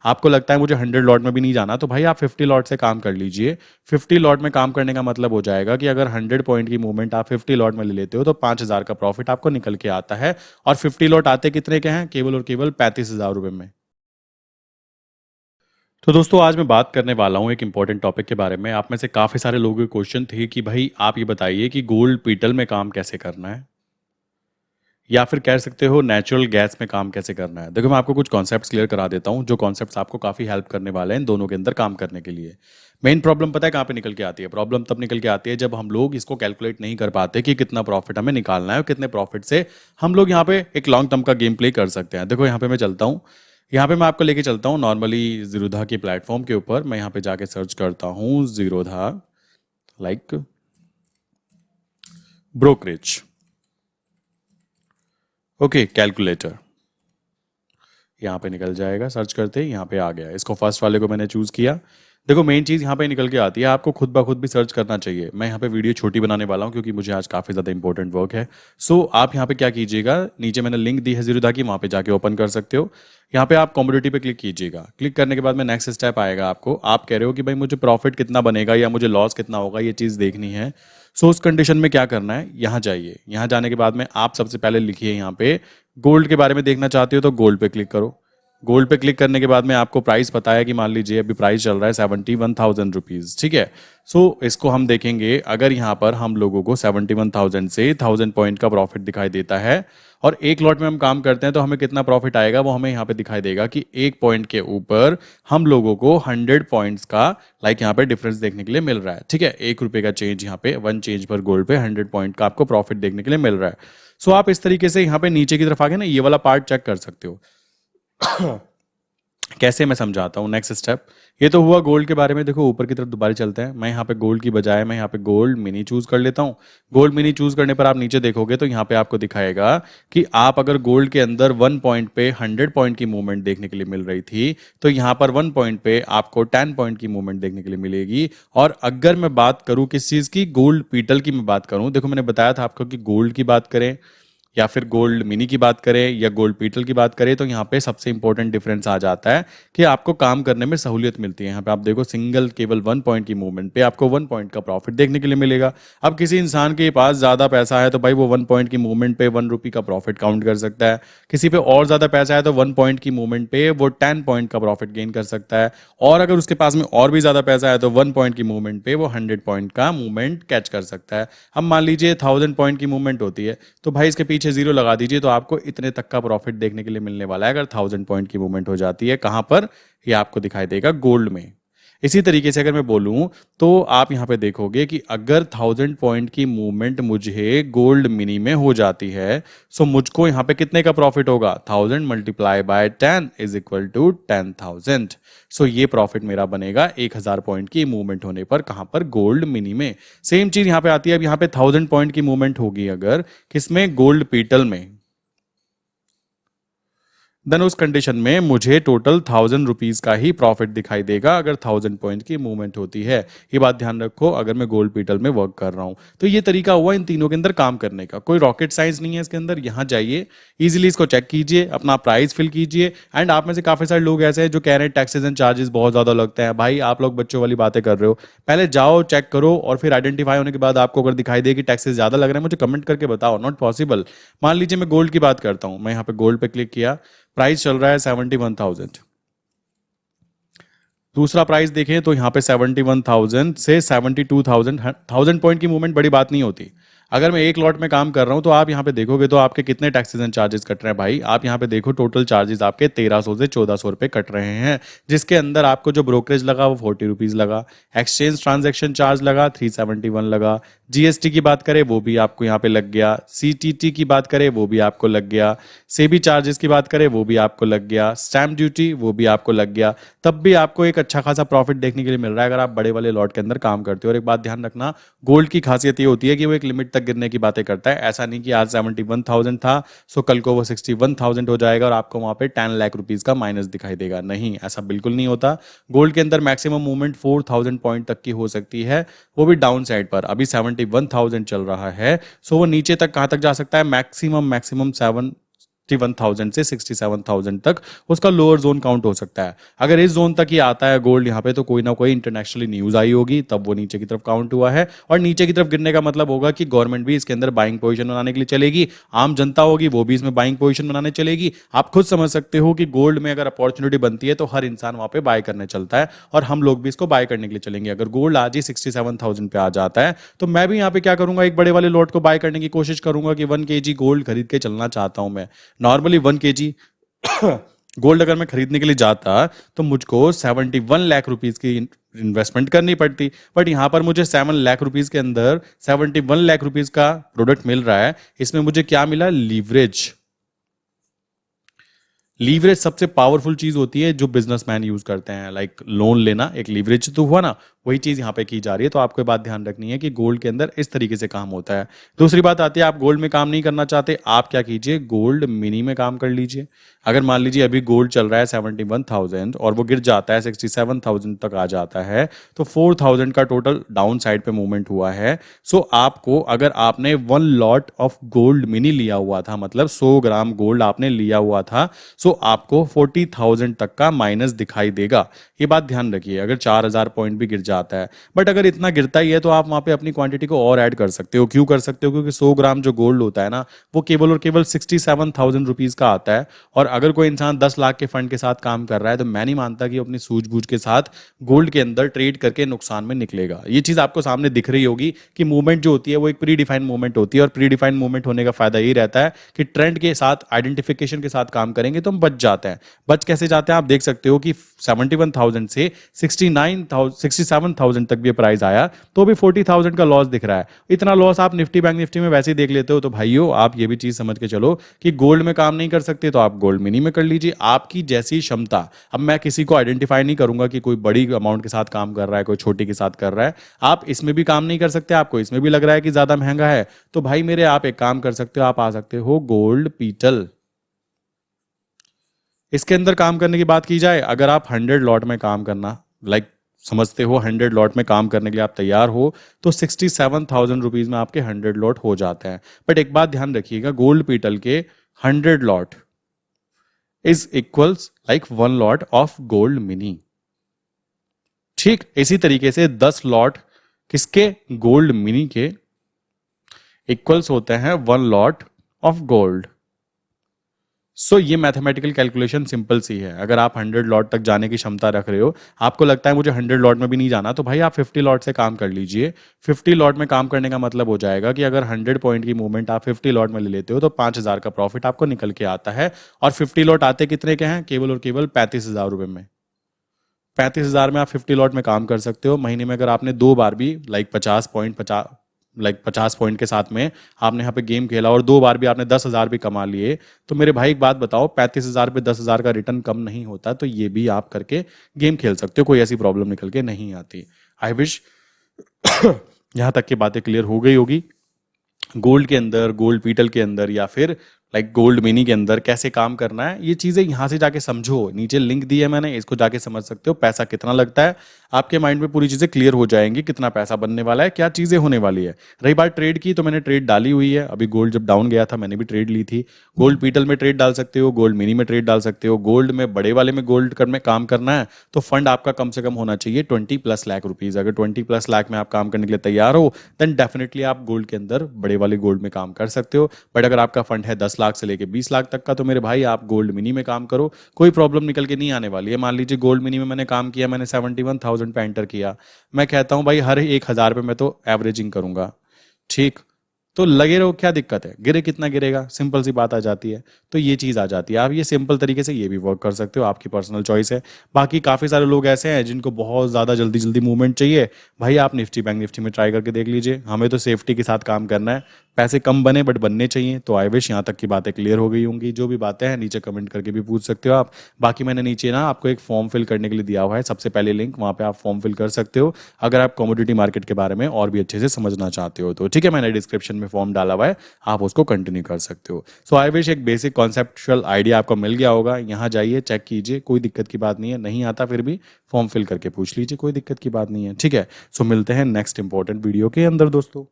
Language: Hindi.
आपको लगता है मुझे 100 लॉट में भी नहीं जाना, तो भाई आप 50 लॉट से काम कर लीजिए। 50 लॉट में काम करने का मतलब हो जाएगा कि अगर 100 पॉइंट की मूवमेंट आप 50 लॉट में ले लेते हो तो 5,000 का प्रॉफिट आपको निकल के आता है। और 50 लॉट आते कितने के हैं? केवल और केवल 35,000 रुपए में। तो दोस्तों आज मैं बात करने वाला हूँ एक इंपॉर्टेंट टॉपिक के बारे में। आप में से काफ़ी सारे लोगों के क्वेश्चन थे कि भाई आप ये बताइए कि गोल्ड पीटल में काम कैसे करना है, या फिर कह सकते हो नेचुरल गैस में काम कैसे करना है। देखो मैं आपको कुछ कॉन्सेप्ट्स क्लियर करा देता हूँ, जो कॉन्सेप्ट्स आपको काफ़ी हेल्प करने वाले हैं इन दोनों के अंदर काम करने के लिए। मेन प्रॉब्लम पता है कहाँ पे निकल के आती है? प्रॉब्लम तब निकल के आती है जब हम लोग इसको कैलकुलेट नहीं कर पाते कि कितना प्रॉफिट हमें निकालना है और कितने प्रॉफिट से हम लोग यहाँ पे एक लॉन्ग टर्म का गेम प्ले कर सकते हैं। देखो यहाँ पे मैं चलता हूँ, यहाँ पे मैं आपको लेके चलता हूँ नॉर्मली जीरोधा के प्लेटफॉर्म के ऊपर। मैं यहाँ पे जाके सर्च करता हूँ Zerodha like brokerage. Okay, calculator यहाँ पे निकल जाएगा, सर्च करते ही यहाँ पे आ गया। इसको फर्स्ट वाले को मैंने चूज़ किया। देखो मेन चीज़ यहाँ पे निकल के आती है, आपको खुद ब खुद भी सर्च करना चाहिए। मैं यहाँ पे वीडियो छोटी बनाने वाला हूँ क्योंकि मुझे आज काफ़ी ज़्यादा इंपॉर्टेंट वर्क है। सो आप यहाँ पे क्या कीजिएगा, नीचे मैंने लिंक दी है जीरोधा की, वहाँ पे जाके ओपन कर सकते हो। यहाँ पे आप कमोडिटी पे क्लिक कीजिएगा। क्लिक करने के बाद में नेक्स्ट स्टेप आएगा आपको। आप कह रहे हो कि भाई मुझे प्रॉफिट कितना बनेगा या मुझे लॉस कितना होगा, ये चीज़ देखनी है। सो उस कंडीशन में क्या करना है, यहाँ जाइए। यहाँ जाने के बाद में आप सबसे पहले लिखिए यहाँ पे गोल्ड के बारे में देखना चाहते हो तो गोल्ड पे क्लिक करो। गोल्ड पे क्लिक करने के बाद में आपको प्राइस पता है कि मान लीजिए अभी प्राइस चल रहा है 71,000 रुपीज़, ठीक है। सो इसको हम देखेंगे, अगर यहाँ पर हम लोगों को 71,000 से 1,000 पॉइंट का प्रॉफिट दिखाई देता है और एक लॉट में हम काम करते हैं तो हमें कितना प्रॉफिट आएगा वो हमें यहाँ पे दिखाई देगा कि एक पॉइंट के ऊपर हम लोगों को 100 पॉइंट्स का लाइक यहाँ पे डिफरेंस देखने के लिए मिल रहा है, ठीक है। 1 रुपये का चेंज यहाँ पे, 1 चेंज पर गोल्ड पे 100 पॉइंट का आपको प्रॉफिट देखने के लिए मिल रहा है। सो आप इस तरीके से यहाँ पे नीचे की तरफ आगे ना ये वाला पार्ट चेक कर सकते हो। कैसे, मैं समझाता हूँ। नेक्स्ट स्टेप, ये तो हुआ गोल्ड के बारे में। देखो ऊपर की तरफ दोबारा चलते हैं। मैं यहाँ पे गोल्ड की बजाय मैं यहाँ पे गोल्ड मिनी चूज कर लेता हूँ। गोल्ड मिनी चूज करने पर आप नीचे देखोगे तो यहाँ पे आपको दिखाएगा कि आप अगर गोल्ड के अंदर 1 पॉइंट पे 100 पॉइंट की मूवमेंट देखने के लिए मिल रही थी तो यहाँ पर 1 पॉइंट पे आपको 10 पॉइंट की मूवमेंट देखने के लिए मिलेगी। और अगर मैं बात करूँ किस चीज़ की, गोल्ड पीटल की मैं बात करूँ, देखो मैंने बताया था आपको कि गोल्ड की बात करें या फिर गोल्ड मिनी की बात करें या गोल्ड पीटल की बात करें तो यहाँ पे सबसे इंपॉर्टेंट डिफरेंस आ जाता है कि आपको काम करने में सहूलियत मिलती है। यहाँ पे आप देखो सिंगल केवल 1 पॉइंट की मूवमेंट पे आपको 1 पॉइंट का प्रॉफिट देखने के लिए मिलेगा। अब किसी इंसान के पास ज़्यादा पैसा है तो भाई वो 1 पॉइंट की मूवमेंट पे 1 रुपये का प्रॉफिट काउंट कर सकता है। किसी पे और ज़्यादा पैसा है तो 1 पॉइंट की मूवमेंट पे वो 10 पॉइंट का प्रॉफिट गेन कर सकता है। और अगर उसके पास में और भी ज़्यादा पैसा है तो 1 पॉइंट की मूवमेंट पे वो 100 पॉइंट का मूवमेंट कैच कर सकता है। अब मान लीजिए 1000 पॉइंट की मूवमेंट होती है तो भाई इसके पीछे जीरो लगा दीजिए तो आपको इतने तक का प्रॉफिट देखने के लिए मिलने वाला है अगर 1000 पॉइंट की मूवमेंट हो जाती है। कहां पर? ये आपको दिखाई देगा गोल्ड में। इसी तरीके से अगर मैं बोलूं तो आप यहां पे देखोगे कि अगर 1000 पॉइंट की मूवमेंट मुझे गोल्ड मिनी में हो जाती है सो मुझको यहां पे कितने का प्रॉफिट होगा? 1000 multiply by 10 is equal to 10,000। So ये प्रॉफिट मेरा बनेगा 1000 पॉइंट की मूवमेंट होने पर। कहां पर? गोल्ड मिनी में। सेम चीज यहां पे आती है। अब यहां पे 1000 पॉइंट की मूवमेंट होगी अगर किसमें? गोल्ड पीटल में। देन उस कंडीशन में मुझे टोटल 1000 रुपीज का ही प्रॉफिट दिखाई देगा अगर 1000 पॉइंट की मूवमेंट होती है। ये बात ध्यान रखो अगर मैं गोल्ड पीटल में वर्क कर रहा हूं तो ये तरीका हुआ इन तीनों के अंदर काम करने का। कोई रॉकेट साइंस नहीं है इसके अंदर। यहां जाइए, इजीली इसको चेक कीजिए, अपना प्राइस फिल कीजिए। एंड आप में से काफी सारे लोग ऐसे हैं जो कह रहे हैं टैक्सेस एंड चार्जेस बहुत ज्यादा लगते हैं। भाई आप लोग बच्चों वाली बातें कर रहे हो। पहले जाओ चेक करो और फिर आइडेंटिफाई होने के बाद आपको अगर दिखाई दे कि टैक्सेस ज्यादा लग रहे हैं मुझे कमेंट करके बताओ। Not possible. मान लीजिए मैं गोल्ड की बात करता हूं। मैं यहाँ पे गोल्ड पे क्लिक किया, प्राइस चल रहा है 71,000। दूसरा प्राइस देखें तो यहाँ पे 71,000 से 72,000। 1000 पॉइंट की मूवमेंट बड़ी बात नहीं होती। अगर मैं एक लॉट में काम कर रहा हूं तो आप यहाँ पे देखोगे तो आपके कितने टैक्सेस एंड चार्जेस कट रहे हैं भाई। आप यहाँ पे देखो टोटल चार्जेस आपके 1300 से 1400 रुपए कट रहे हैं, जिसके अंदर आपको जो ब्रोकरेज लगा वो 40 रुपीज लगा, एक्सचेंज ट्रांजेक्शन चार्ज लगा 371 लगा, जीएसटी की बात करें वो भी आपको यहाँ पे लग गया, सीटीटी की बात करें वो भी आपको लग गया, सेबी चार्जेस की बात करें वो भी आपको लग गया, स्टैम्प ड्यूटी वो भी आपको लग गया। तब भी आपको एक अच्छा खासा प्रॉफिट देखने के लिए मिल रहा है अगर आप बड़े वाले लॉट के अंदर काम करते हो। और एक बात ध्यान रखना, गोल्ड की खासियत ये होती है कि वो एक लिमिट तक गिरने की बातें करता है। ऐसा नहीं कि आज 71,000 था सो कल को वो 61,000 हो जाएगा और आपको वहां पे 10 लाख रुपीस का माइनस दिखाई देगा। नहीं, ऐसा बिल्कुल नहीं होता। गोल्ड के अंदर मैक्सिमम मूवमेंट 4000 पॉइंट तक की हो सकती है, वो भी डाउन साइड पर। अभी 71,000 चल रहा है सो वो नीचे तक कहां तक जा सकता है? मैक्सिमम 7 61,000 से 67,000 तक उसका लोअर जोन काउंट हो सकता है। अगर इस जोन तक ही आता है गोल्ड यहाँ पे, तो कोई ना कोई इंटरनेशनली न्यूज आई होगी, तब वो नीचे की तरफ काउंट हुआ है। और नीचे की तरफ गिरने का मतलब होगा कि गवर्नमेंट भी इसके अंदर बाइंग पोजीशन बनाने के लिए चलेगी, आम जनता होगी वो भी इसमें बाइंग पोजीशन बनाने चलेगी। आप खुद समझ सकते हो कि गोल्ड में अगर अपॉर्चुनिटी बनती है तो हर इंसान वहां पे बाय करने चलता है, और हम लोग भी इसको बाय करने के लिए चलेंगे। अगर गोल्ड आज ही 67,000 पे आ जाता है तो मैं भी यहाँ पे क्या करूंगा, एक बड़े वाले लॉट को बाय करने की कोशिश करूंगा कि 1 kg गोल्ड खरीद के चलना चाहता हूं मैं। नॉर्मली 1 kg गोल्ड अगर मैं खरीदने के लिए जाता तो मुझको 71 लाख रुपीज की इन्वेस्टमेंट करनी पड़ती, बट यहां पर मुझे 7 लाख रुपीज के अंदर 71 लाख रुपीज का प्रोडक्ट मिल रहा है। इसमें मुझे क्या मिला, लीवरेज। लीवरेज सबसे पावरफुल चीज होती है जो बिजनेसमैन यूज करते हैं, लाइक लोन लेना एक लीवरेज तो हुआ ना, वही चीज यहाँ पे की जा रही है। तो आपको ये बात ध्यान रखनी है कि गोल्ड के अंदर इस तरीके से काम होता है। दूसरी बात आती है, आप गोल्ड में काम नहीं करना चाहते, आप क्या कीजिए, गोल्ड मिनी में काम कर लीजिए। अगर मान लीजिए अभी गोल्ड चल रहा है 71,000 और वो गिर जाता है 67,000 तक आ जाता है, तो 4,000 का टोटल डाउन साइड पे मूवमेंट हुआ है। सो आपको, अगर आपने 1 लॉट ऑफ गोल्ड मिनी लिया हुआ था, मतलब 100 ग्राम गोल्ड आपने लिया हुआ था, सो आपको 40,000 तक का माइनस दिखाई देगा। ये बात ध्यान रखिए, अगर 4,000 पॉइंट भी गिर जाता है। बट अगर इतना गिरता ही है तो आप वहां पे अपनी क्वांटिटी को और ऐड कर सकते हो। क्यों कर सकते हो, क्योंकि 100 ग्राम जो गोल्ड होता है ना, वो केवल और केवल 67,000 रुपीज का आता है। और अगर कोई इंसान 10 लाख के फंड के साथ काम कर रहा है तो मैं नहीं मानता कि अपनी सूझबूझ के साथ गोल्ड के अंदर ट्रेड करके नुकसान में निकलेगा। ये चीज आपको सामने दिख रही होगी कि मूवमेंट जो होती है वो एक प्री डिफाइंड मूवमेंट होती है, और प्री डिफाइंड मूवमेंट होने का फायदा यही रहता है कि ट्रेंड के साथ, आइडेंटिफिकेशन के साथ काम करेंगे तो हम बच जाते हैं। बच कैसे जाते हैं, आप देख सकते हो कि 71,000 से 67,000 तक भी प्राइस आया तो भी 40,000 का लॉस दिख रहा है। इतना लॉस आप निफ्टी बैंक निफ्टी में वैसे ही देख लेते हो। तो भाइयों, आप ये भी चीज समझ के चलो कि गोल्ड में काम नहीं कर सकते तो आप गोल्ड मिनी में कर लीजिए, आपकी जैसी क्षमता। अब मैं किसी को आइडेंटिफाई नहीं करूंगा कि कोई बड़ी अमाउंट के साथ काम कर रहा है, कोई छोटी के साथ कर रहा है। आप इसमें भी काम नहीं कर सकते, आपको इसमें भी लग रहा है कि ज्यादा महंगा है, तो भाई मेरे आप एक काम कर सकते हो, आप आ सकते हो गोल्ड पीटल। इसके अंदर काम करने की बात की जाए, अगर आप 100 लॉट में काम करना, लाइक समझते हो, 100 लॉट में काम करने के लिए आप तैयार हो, तो 67,000 रुपीज में आपके 100 लॉट हो जाते हैं। बट एक बात ध्यान रखिएगा, गोल्ड पीटल के 100 lot is equals like 1 lot of gold mini. ठीक इसी तरीके से 10 लॉट किसके, गोल्ड मिनी के, इक्वल्स होते हैं 1 लॉट ऑफ गोल्ड। सो ये मैथमेटिकल कैलकुलेशन सिंपल सी है। अगर आप 100 लॉट तक जाने की क्षमता रख रहे हो, आपको लगता है मुझे 100 लॉट में भी नहीं जाना, तो भाई आप 50 लॉट से काम कर लीजिए। 50 लॉट में काम करने का मतलब हो जाएगा कि अगर 100 पॉइंट की मूवमेंट आप 50 लॉट में ले लेते हो तो 5,000 का प्रॉफिट आपको निकल के आता है। और 50 लॉट आते कितने के हैं, केवल और केवल 35,000 रुपए में। 35,000 में आप 50 लॉट में काम कर सकते हो। महीने में अगर आपने 2 बार भी लाइक 50 पॉइंट के साथ में आपने यहाँ पे गेम खेला और 2 बार भी आपने 10,000 भी कमा लिए, तो मेरे भाई एक बात बताओ, 35,000 पे 10,000 का रिटर्न कम नहीं होता, तो ये भी आप करके गेम खेल सकते हो, कोई ऐसी प्रॉब्लम निकल के नहीं आती। आई विश यहाँ तक की बातें क्लियर हो गई होगी। गोल्ड के अंदर, गोल्ड पीटल के अंदर, या फिर लाइक गोल्ड मिनी के अंदर कैसे काम करना है, ये चीजें यहां से जाके समझो। नीचे लिंक दी है मैंने, इसको जाके समझ सकते हो। पैसा कितना लगता है, आपके माइंड में पूरी चीजें क्लियर हो जाएंगी, कितना पैसा बनने वाला है, क्या चीजें होने वाली है। रही बात ट्रेड की, तो मैंने ट्रेड डाली हुई है। अभी गोल्ड जब डाउन गया था मैंने भी ट्रेड ली थी। गोल्ड पीटल में ट्रेड डाल सकते हो, गोल्ड मिनी में ट्रेड डाल सकते हो। गोल्ड में बड़े वाले में गोल्ड कर में काम करना है तो फंड आपका कम से कम होना चाहिए 20+ लाख रुपीज। अगर 20+ लाख में आप काम करने के लिए तैयार हो, देन डेफिनेटली आप गोल्ड के अंदर बड़े वाले गोल्ड में काम कर सकते हो। बट अगर आपका फंड है 10 लाख से लेके 20 लाख तक का, तो मेरे भाई आप गोल्ड मिनी में काम करो, कोई प्रॉब्लम निकल के नहीं आने वाली है। मान लीजिए गोल्ड मिनी में मैंने काम किया, मैंने 71,000 पे एंटर किया, मैं कहता हूं भाई हर 1,000 पे मैं तो एवरेजिंग करूंगा। ठीक, तो लगे रहो, क्या दिक्कत है, गिरे कितना गिरेगा, सिंपल सी बात आ जाती है। तो ये चीज आ जाती है। आप ये सिंपल तरीके से ये भी वर्क कर सकते हो, आपकी पर्सनल चॉइस है। बाकी काफी सारे लोग ऐसे हैं जिनको बहुत ज्यादा जल्दी जल्दी मूवमेंट चाहिए, भाई आप निफ्टी बैंक निफ्टी में ट्राई करके देख लीजिए। हमें तो सेफ्टी के साथ काम करना है, पैसे कम बने बट बनने चाहिए। तो आई विश यहाँ तक की बातें क्लियर हो गई होंगी। जो भी बातें हैं नीचे कमेंट करके भी पूछ सकते हो आप। बाकी मैंने नीचे ना आपको एक फॉर्म फिल करने के लिए दिया हुआ है, सबसे पहले लिंक, वहाँ पे आप फॉर्म फिल कर सकते हो अगर आप कमोडिटी मार्केट के बारे में और भी अच्छे से समझना चाहते हो तो। ठीक है, मैंने डिस्क्रिप्शन में फॉर्म डाला हुआ है, आप उसको कंटिन्यू कर सकते हो। सो आई विश एक बेसिक कॉन्सेप्चुअल आइडिया आपको मिल गया होगा। यहाँ जाइए, चेक कीजिए, कोई दिक्कत की बात नहीं है। नहीं आता फिर भी फॉर्म फिल करके पूछ लीजिए, कोई दिक्कत की बात नहीं है। ठीक है, सो मिलते हैं नेक्स्ट इंपॉर्टेंट वीडियो के अंदर दोस्तों।